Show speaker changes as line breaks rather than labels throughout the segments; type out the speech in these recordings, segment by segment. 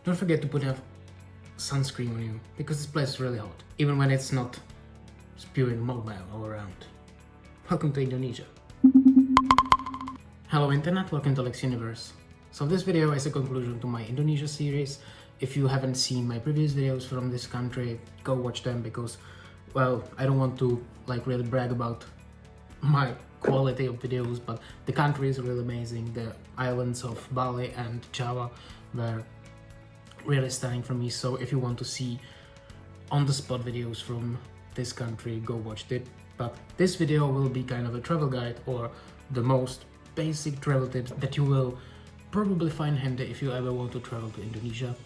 Don't forget to put a sunscreen on you, because this place is really hot, even when it's not spewing magma all around. Welcome to Indonesia. Hello internet, welcome to Lex Universe. So this video is a conclusion to my Indonesia series. If you haven't seen my previous videos from this country, go watch them, because, well, I don't want to really brag about my quality of videos, but the country is really amazing. The islands of Bali and Java were really stunning for me. So if you want to see on-the-spot videos from this country, go watch it. But this video will be kind of a travel guide, or the most basic travel tips that you will probably find handy if you ever want to travel to Indonesia.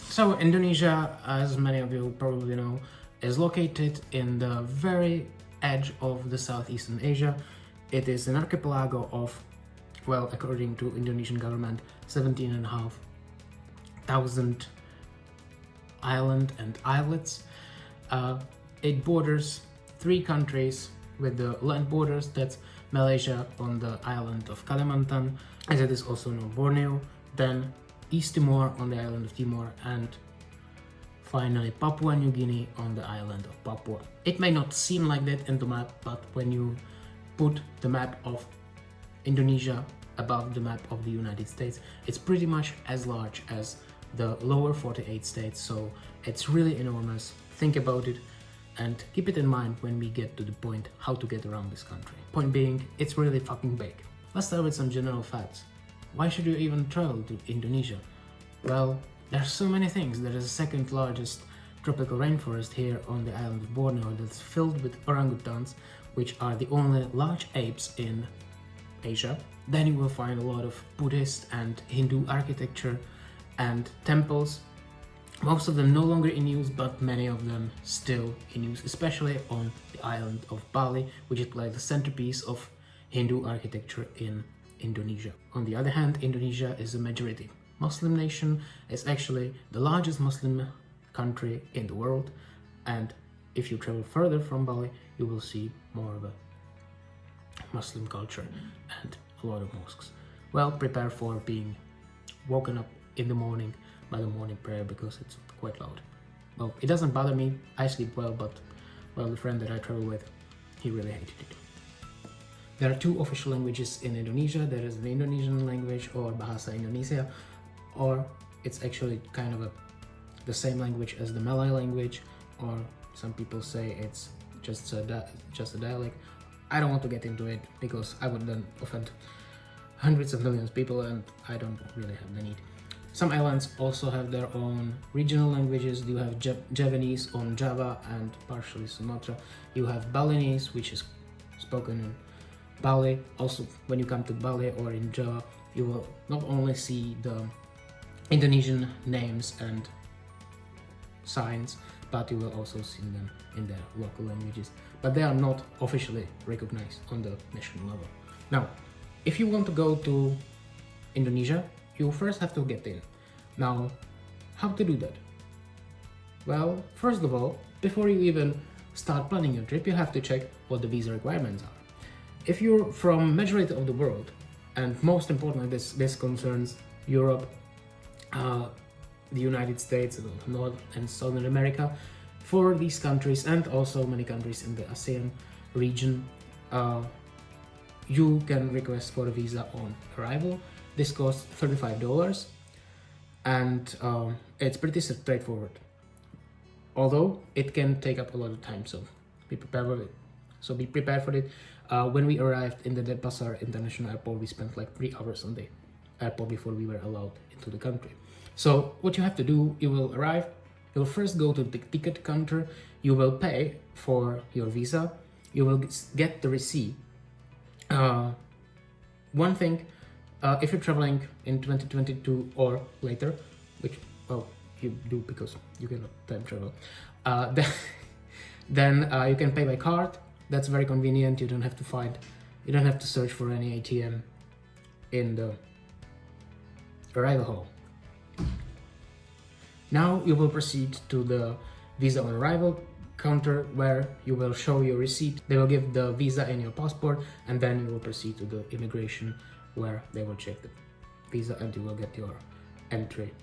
So Indonesia, as many of you probably know, is located in the very edge of the Southeastern Asia. It is an archipelago of, well, according to Indonesian government, 17,500 islands and islets. It borders 3 countries with the land borders. That's Malaysia on the island of Kalimantan, as it is also known Borneo, then East Timor on the island of Timor, and finally Papua New Guinea on the island of Papua. It may not seem like that in the map, but when you put the map of Indonesia above the map of the United States, it's pretty much as large as the lower 48 states, so it's really enormous. Think about it and keep it in mind when we get to the point how to get around this country. Point being, it's really fucking big. Let's start with some general facts. Why should you even travel to Indonesia? Well, there's so many things. There is the second largest tropical rainforest here on the island of Borneo that's filled with orangutans, which are the only large apes in Asia. Then you will find a lot of Buddhist and Hindu architecture and temples. Most of them no longer in use, but many of them still in use, especially on the island of Bali, which is like the centerpiece of Hindu architecture in Indonesia. On the other hand, Indonesia is a majority Muslim nation. It's actually the largest Muslim country in the world, and if you travel further from Bali, you will see more of a Muslim culture and a lot of mosques. Well, prepare for being woken up in the morning by the morning prayer, because it's quite loud. Well, it doesn't bother me, I sleep well, but, well, the friend that I travel with, he really hated it. There are 2 official languages in Indonesia. There is the Indonesian language, or Bahasa Indonesia, or it's actually kind of the same language as the Malay language, or some people say it's just a dialect. I don't want to get into it, because I would then offend hundreds of millions of people, and I don't really have the need. Some islands also have their own regional languages. You have Javanese on Java and partially Sumatra. You have Balinese, which is spoken in Bali. Also, when you come to Bali or in Java, you will not only see the Indonesian names and signs, but you will also see them in their local languages. But they are not officially recognized on the national level. Now, if you want to go to Indonesia, you first have to get in. Now, how to do that? Well, first of all, before you even start planning your trip, you have to check what the visa requirements are. If you're from majority of the world, and most importantly this concerns Europe, the United States, North and Southern America, for these countries and also many countries in the ASEAN region, you can request for a visa on arrival. This costs $35, and it's pretty straightforward, although it can take up a lot of time, so be prepared for it. When we arrived in the Denpasar International Airport, we spent like 3 hours on the airport before we were allowed into the country. So what you have to do, you will arrive, you will first go to the ticket counter, you will pay for your visa, you will get the receipt. One thing, if you're traveling in 2022 or later, which, well, you do because you cannot time travel, then you can pay by card. That's very convenient. You don't have to search for any ATM in the arrival hall. Now you will proceed to the visa on arrival counter where you will show your receipt. They will give the visa and your passport, and then you will proceed to the immigration where they will check the visa and you will get your entry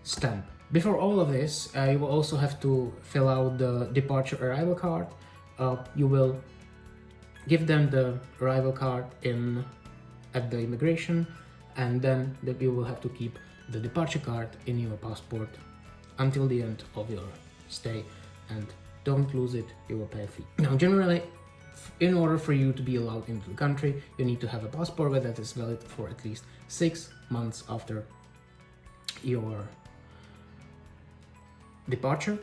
stamp. Before all of this, you will also have to fill out the departure arrival card. You will give them the arrival card at the immigration, and then you will have to keep the departure card in your passport until the end of your stay, and don't lose it, you will pay a fee. Now generally, in order for you to be allowed into the country, you need to have a passport that is valid for at least 6 months after your departure.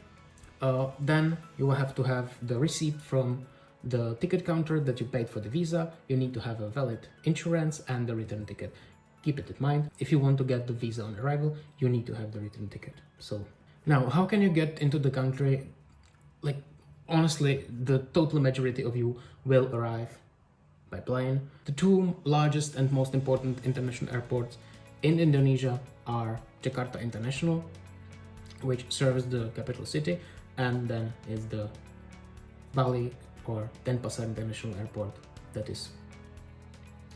Then you will have to have the receipt from the ticket counter that you paid for the visa. You need to have a valid insurance and the return ticket. Keep it in mind. If you want to get the visa on arrival, you need to have the return ticket. So now, how can you get into the country? Like, honestly, the total majority of you will arrive by plane. The two largest and most important international airports in Indonesia are Jakarta International, which serves the capital city, and then is the Bali or Denpasar International Airport that is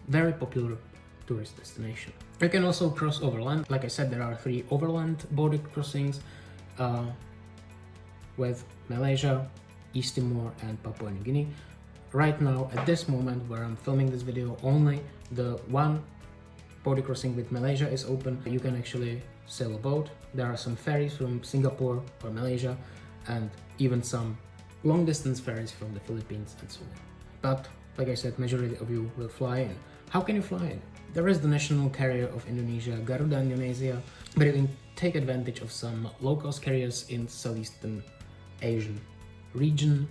very popular tourist destination. You can also cross overland. Like I said, there are 3 overland border crossings with Malaysia, East Timor and Papua New Guinea. Right now, at this moment where I'm filming this video, only the one border crossing with Malaysia is open. You can actually sail a boat. There are some ferries from Singapore or Malaysia, and even some long distance ferries from the Philippines and so on. But like I said, majority of you will fly in. How can you fly in? There is the national carrier of Indonesia, Garuda Indonesia, but you can take advantage of some low-cost carriers in Southeastern Asian region,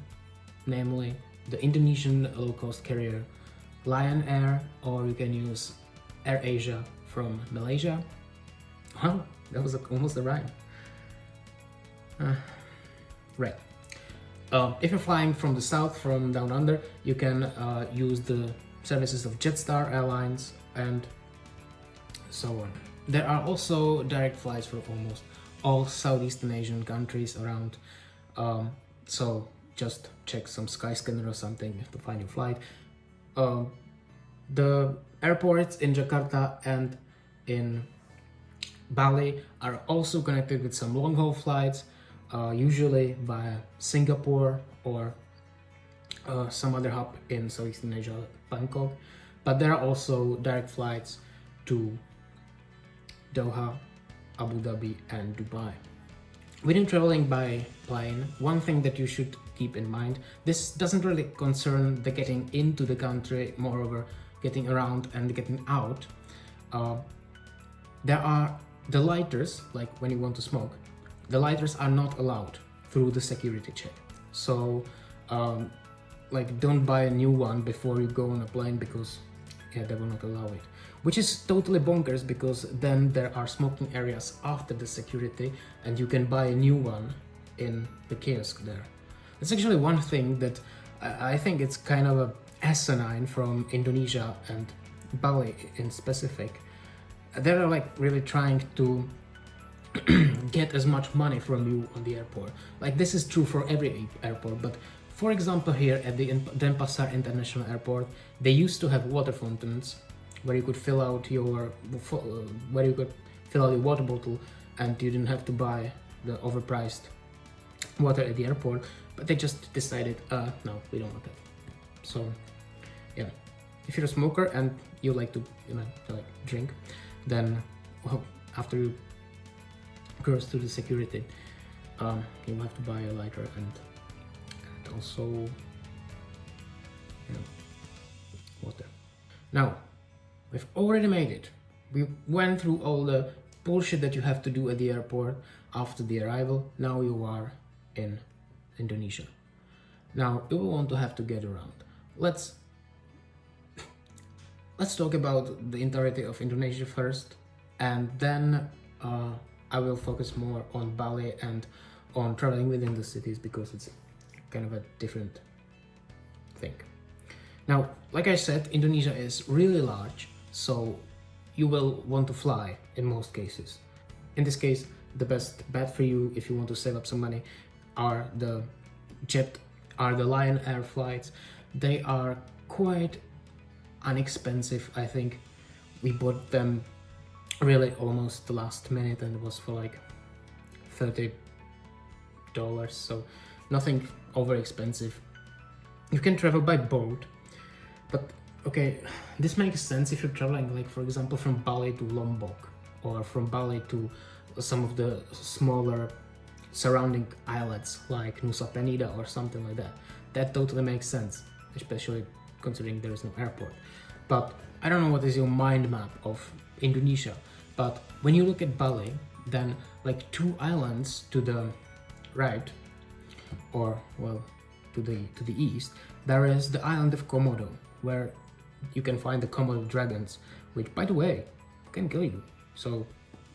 namely the Indonesian low-cost carrier Lion Air, or you can use Air Asia from Malaysia. Wow, that was almost a rhyme. Right. If you're flying from the south, from down under, you can use the services of Jetstar Airlines and so on. There are also direct flights from almost all Southeastern Asian countries around, so just check some Skyscanner or something to find your flight. The airports in Jakarta and in Bali are also connected with some long-haul flights, usually via Singapore or some other hub in Southeastern Asia, Bangkok. But there are also direct flights to Doha, Abu Dhabi and Dubai. When you're traveling by plane, one thing that you should keep in mind, this doesn't really concern the getting into the country, moreover getting around and getting out. There are the lighters, like when you want to smoke, the lighters are not allowed through the security check. So like don't buy a new one before you go on a plane, because yeah, they will not allow it. Which is totally bonkers, because then there are smoking areas after the security and you can buy a new one in the kiosk there. It's actually one thing that I think it's kind of a asinine from Indonesia and Bali in specific. They're like really trying to get as much money from you on the airport. Like this is true for every airport, but for example here at the Denpasar International Airport, they used to have water fountains where you could fill out your water bottle and you didn't have to buy the overpriced water at the airport, but they just decided no, we don't want that. So yeah, if you're a smoker and you like to like drink, then well, after you cross through the security, you have to buy a lighter and also water. Now we've already made it. We went through all the bullshit that you have to do at the airport after the arrival. Now you are in Indonesia. Now you will want to have to get around. Let's talk about the entirety of Indonesia first, and then I will focus more on Bali and on traveling within the cities, because it's kind of a different thing. Now, like I said, Indonesia is really large, so you will want to fly in most cases. In this case, the best bet for you if you want to save up some money are the Lion Air flights. They are quite inexpensive. I think we bought them really almost the last minute, and it was for like $30, so nothing over expensive. You can travel by boat, but okay, this makes sense if you're traveling, like for example from Bali to Lombok, or from Bali to some of the smaller surrounding islets like Nusa Penida or something like that. That totally makes sense, especially considering there is no airport. But I don't know what is your mind map of Indonesia, but when you look at Bali, then like 2 islands to the right, or well, to the east, there is the island of Komodo, where you can find the Komodo dragons, which by the way can kill you, so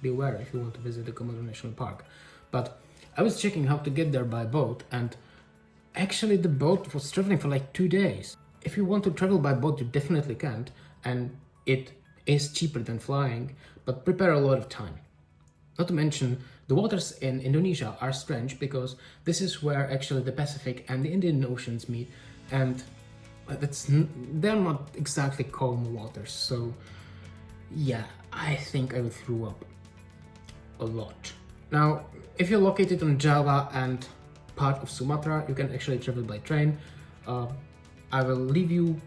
be aware if you want to visit the Komodo National Park. But I was checking how to get there by boat, and actually the boat was traveling for like 2 days. If you want to travel by boat, you definitely can't, and it is cheaper than flying, but prepare a lot of time. Not to mention, the waters in Indonesia are strange because this is where actually the Pacific and the Indian Oceans meet, and they're not exactly calm waters, so yeah, I think I would throw up a lot. Now, if you're located on Java and part of Sumatra, you can actually travel by train. I will leave you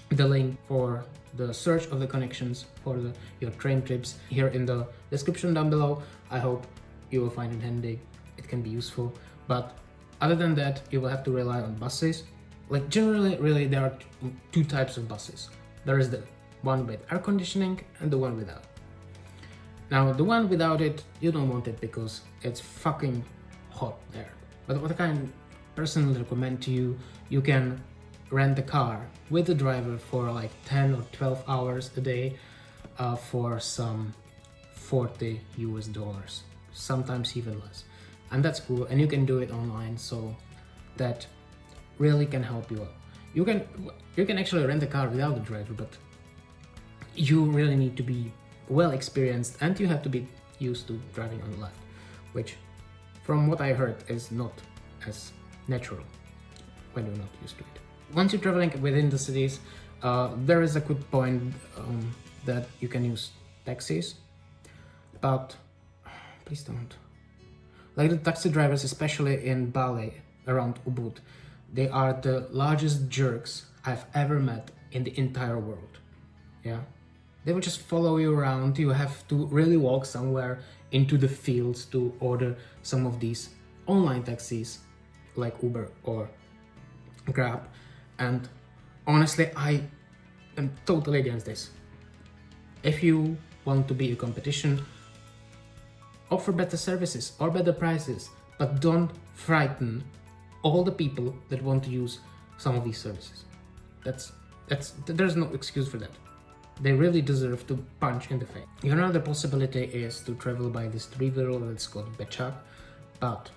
the link for the search of the connections for your train trips here in the description down below. I hope you will find it handy, it can be useful. But other than that, you will have to rely on buses. Like generally, really, there are 2 types of buses. There is the one with air conditioning and the one without. Now, the one without it, you don't want it because it's fucking hot there. But what I can personally recommend to you, you can rent a car with a driver for like 10 or 12 hours a day for some $40 US, sometimes even less. And that's cool, and you can do it online, so that really can help you out. You can actually rent a car without the driver, but you really need to be well experienced, and you have to be used to driving on the left, which from what I heard is not as natural when you're not used to it. Once you're traveling within the cities, there is a good point that you can use taxis, but please don't. Like the taxi drivers, especially in Bali, around Ubud, they are the largest jerks I've ever met in the entire world. Yeah, they will just follow you around. You have to really walk somewhere into the fields to order some of these online taxis like Uber or Grab. And honestly, I am totally against this. If you want to be a competition, offer better services or better prices, but don't frighten all the people that want to use some of these services. There's no excuse for that. They really deserve to punch in the face. Another possibility is to travel by this river that's called Becak, but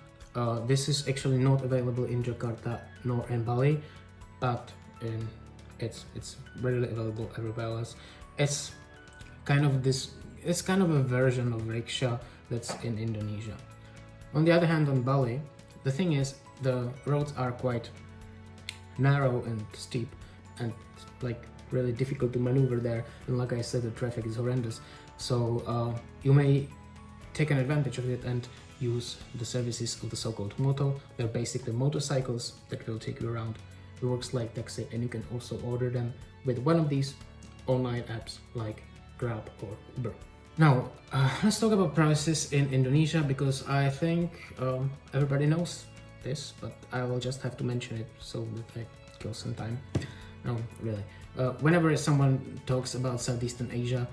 this is actually not available in Jakarta nor in Bali, but it's readily available everywhere else. It's kind of a version of rickshaw that's in Indonesia. On the other hand, on Bali, the thing is, the roads are quite narrow and steep, and like really difficult to maneuver there, and like I said, the traffic is horrendous, so you may take an advantage of it and use the services of the so-called moto. They're basically motorcycles that will take you around. It works like taxi, and you can also order them with one of these online apps like Grab or Uber. Now, let's talk about prices in Indonesia, because I think everybody knows this, but I will just have to mention it so that I kill some time. No, really. Whenever someone talks about Southeastern Asia,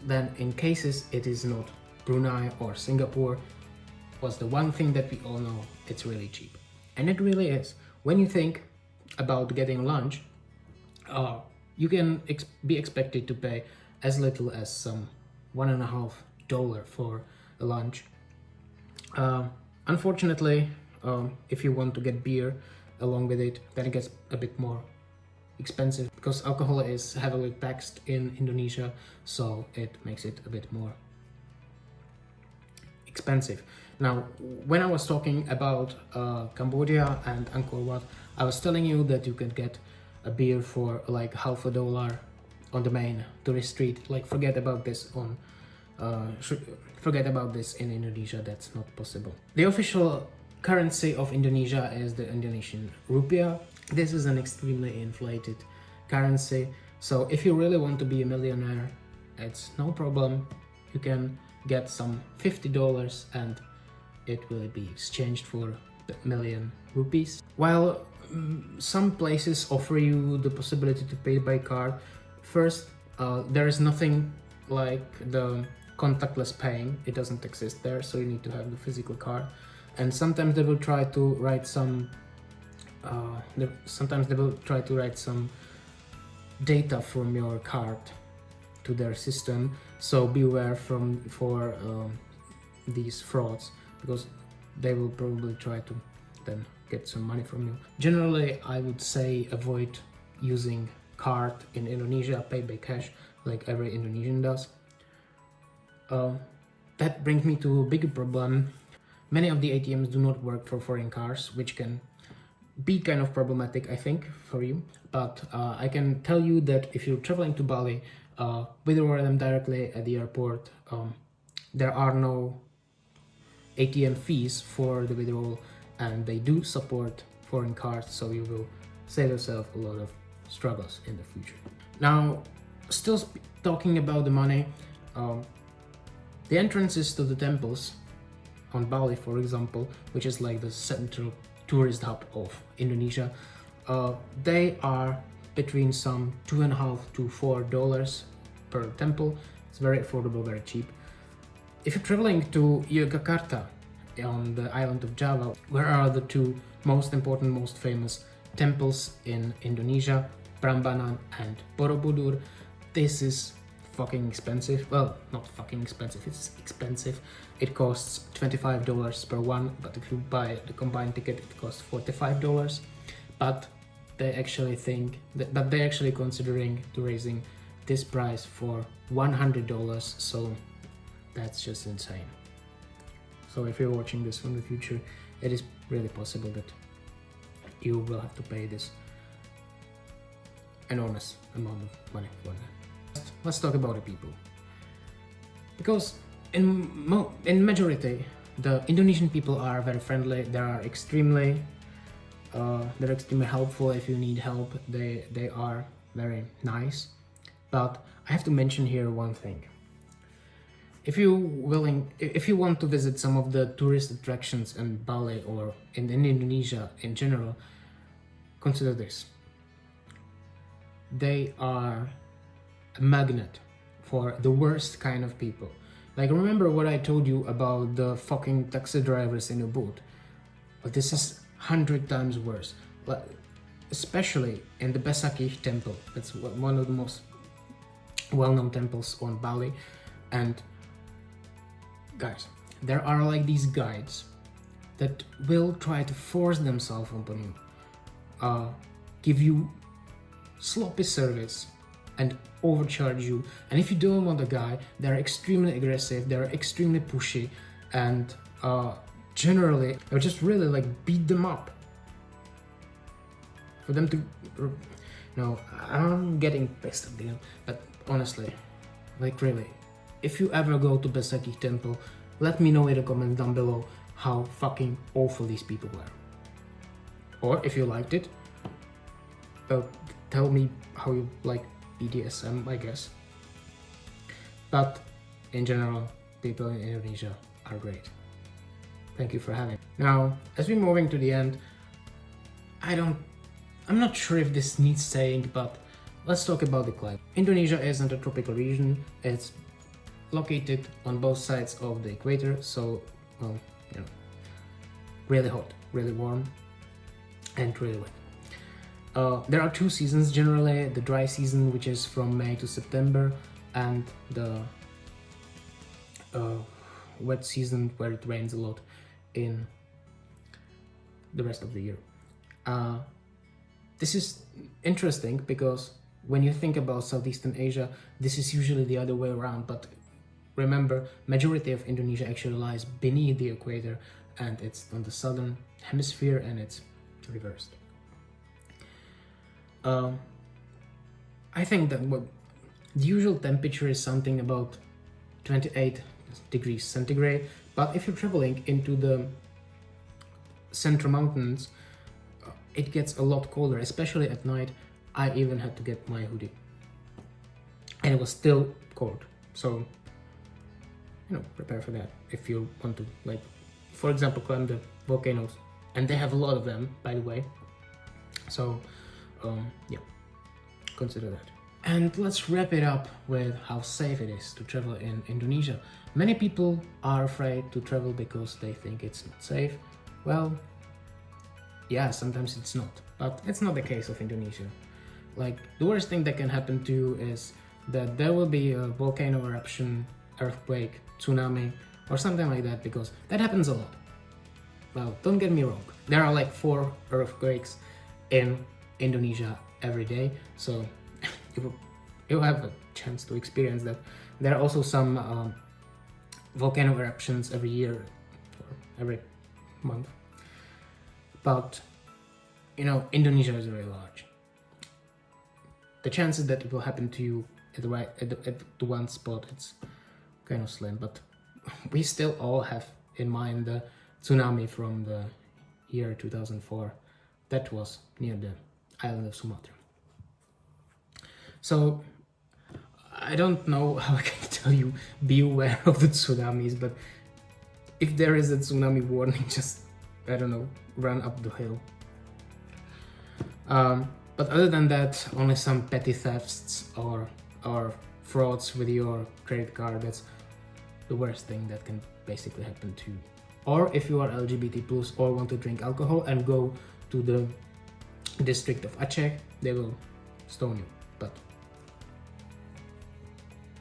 then in cases it is not Brunei or Singapore, was the one thing that we all know, it's really cheap. And it really is. When you think about getting lunch, you can be expected to pay as little as some $1.50 for a lunch. Unfortunately, if you want to get beer along with it, then it gets a bit more expensive, because alcohol is heavily taxed in Indonesia, so it makes it a bit more expensive. Now, when I was talking about Cambodia and Angkor Wat, I was telling you that you can get a beer for like $50 on the main tourist street. Like, forget about this in Indonesia. That's not possible. The official currency of Indonesia is the Indonesian rupiah. This is an extremely inflated currency. So if you really want to be a millionaire, it's no problem. You can get some $50 and it will be exchanged for a million rupees. While some places offer you the possibility to pay by card, first, there is nothing like the contactless paying. It doesn't exist there, so you need to have the physical card. And sometimes they will try to write some data from your card to their system, so beware for these frauds, because they will probably try to then get some money from you. Generally, I would say avoid using card in Indonesia, pay by cash like every Indonesian does. That brings me to a bigger problem. Many of the ATMs do not work for foreign cars, which can be kind of problematic, I think, for you. But I can tell you that if you're traveling to Bali, withdraw them directly at the airport. There are no ATM fees for the withdrawal, and they do support foreign cards, so you will save yourself a lot of struggles in the future. Now, still talking about the money, the entrances to the temples on Bali, for example, which is like the central tourist hub of Indonesia, they are between some $2.50 to $4 per temple. It's very affordable, very cheap. If you're traveling to Yogyakarta on the island of Java, where are the two most important, most famous temples in Indonesia, Prambanan and Borobudur, this is fucking expensive. Well, not fucking expensive, it's expensive. It costs $25 per one, but if you buy the combined ticket, it costs $45. But they actually considering to raising this price for $100, so that's just insane. So if you're watching this from the future, it is really possible that you will have to pay this enormous amount of money for that. Let's talk about the people, because in majority the Indonesian people are very friendly. They're extremely helpful. If you need help, they are very nice. But I have to mention here one thing. If you want to visit some of the tourist attractions in Bali or in Indonesia in general, consider this. They are a magnet for the worst kind of people. Like, remember what I told you about the fucking taxi drivers in Ubud? But this is 100 times worse. Especially in the Besakih temple. That's one of the most well-known temples on Bali. And guys, there are like these guides that will try to force themselves upon you, give you sloppy service and overcharge you. And if you don't want a guy, they're extremely aggressive, they're extremely pushy, and generally they'll just really like beat them up for them to, I'm getting pissed at them. But honestly, like really, if you ever go to Besakih temple, let me know in the comments down below how fucking awful these people were. Or if you liked it, tell me how you like BDSM, I guess. But in general, people in Indonesia are great. Thank you for having me. Now, as we're moving to the end, I'm not sure if this needs saying, but let's talk about the climate. Indonesia isn't a tropical region. It's located on both sides of the equator, so, well, really hot, really warm, and really wet. There are two seasons generally, the dry season, which is from May to September, and the wet season, where it rains a lot in the rest of the year. This is interesting because when you think about Southeastern Asia, this is usually the other way around, but remember, majority of Indonesia actually lies beneath the equator, and it's on the southern hemisphere, and it's reversed. I think that the usual temperature is something about 28 degrees centigrade, but if you're traveling into the central mountains, it gets a lot colder, especially at night. I even had to get my hoodie, and it was still cold. So, prepare for that if you want to, like, for example, climb the volcanoes, and they have a lot of them, by the way. So, yeah, consider that. And let's wrap it up with how safe it is to travel in Indonesia. Many people are afraid to travel because they think it's not safe. Well, yeah, sometimes it's not, but it's not the case of Indonesia. Like, the worst thing that can happen to you is that there will be a volcano eruption, earthquake, tsunami, or something like that, because that happens a lot. Well, don't get me wrong, there are like 4 earthquakes in Indonesia every day, so you'll have a chance to experience that. There are also some volcano eruptions every year or every month, but Indonesia is very large. The chances that it will happen to you at the one spot, it's kind of slim, but we still all have in mind the tsunami from the year 2004 that was near the island of Sumatra. So I don't know how I can tell you be aware of the tsunamis, but if there is a tsunami warning, just, I don't know, run up the hill. But other than that, only some petty thefts or frauds with your credit card. That's the worst thing that can basically happen to you. Or if you are LGBT plus or want to drink alcohol and go to the district of Aceh, they will stone you, but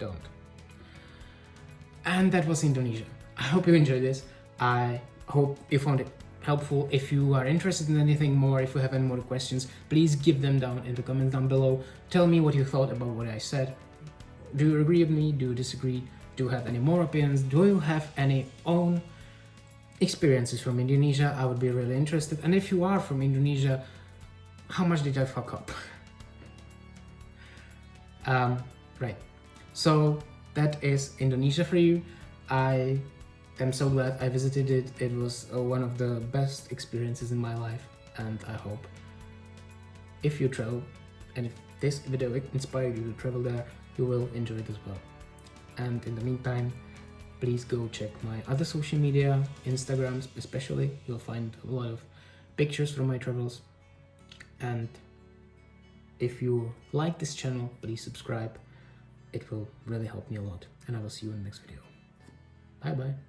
don't. And that was Indonesia. I hope you enjoyed this. I hope you found it helpful. If you are interested in anything more, if you have any more questions, please give them down in the comments down below. Tell me what you thought about what I said. Do you agree with me? Do you disagree? Do you have any more opinions? Do you have any own experiences from Indonesia? I would be really interested. And if you are from Indonesia, how much did I fuck up? Right. So that is Indonesia for you. I am so glad I visited it. It was one of the best experiences in my life, and I hope if you travel and if this video inspired you to travel there, you will enjoy it as well. And in the meantime, please go check my other social media, Instagram especially. You'll find a lot of pictures from my travels. And if you like this channel, please subscribe. It will really help me a lot. And I will see you in the next video. Bye bye.